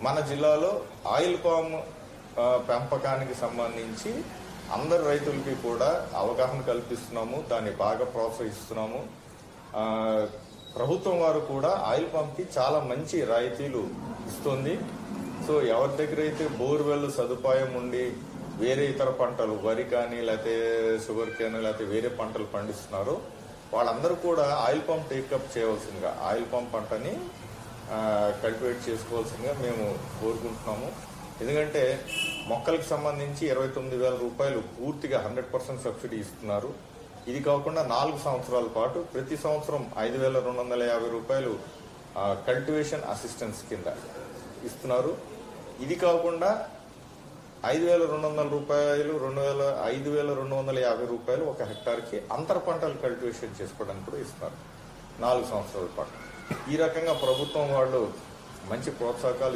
మన జిల్లాలో oil palm పెంపకానికి సంబంధించి అందరు రైతులకి కూడా అవగాహన కల్పిస్తున్నాము, దాన్ని బాగా ప్రోత్సహిస్తున్నాము. ప్రభుత్వం వారు కూడా ఆయిల్ పామ్కి చాలా మంచి రాయితీలు ఇస్తుంది. సో ఎవరి దగ్గర అయితే బోర్వెల్ సదుపాయం ఉండి వేరే ఇతర పంటలు వరి కానీ లేకపోతే షుగర్ కేన్ లేకపోతే వేరే పంటలు పండిస్తున్నారో వాళ్ళందరూ కూడా ఆయిల్ పామ్ టేకప్ చేయవలసిందిగా, ఆయిల్ పామ్ పంటని కల్టివేట్ చేసుకోవాల్సిందిగా మేము కోరుకుంటున్నాము. ఎందుకంటే మొక్కలకు సంబంధించి 29,000 రూపాయలు పూర్తిగా 100% సబ్సిడీ ఇస్తున్నారు. ఇది కాకుండా 4 సంవత్సరాల పాటు ప్రతి సంవత్సరం 5,250 రూపాయలు కల్టివేషన్ అసిస్టెన్స్ కింద ఇస్తున్నారు. ఇది కాకుండా 5,200 రూపాయలు 5,250 రూపాయలు ఒక హెక్టార్కి అంతర పంటలు కల్టివేషన్ చేసుకోవడానికి కూడా ఇస్తున్నారు 4 సంవత్సరాల పాటు. ఈ రకంగా ప్రభుత్వం వాళ్ళు మంచి ప్రోత్సాహకాలు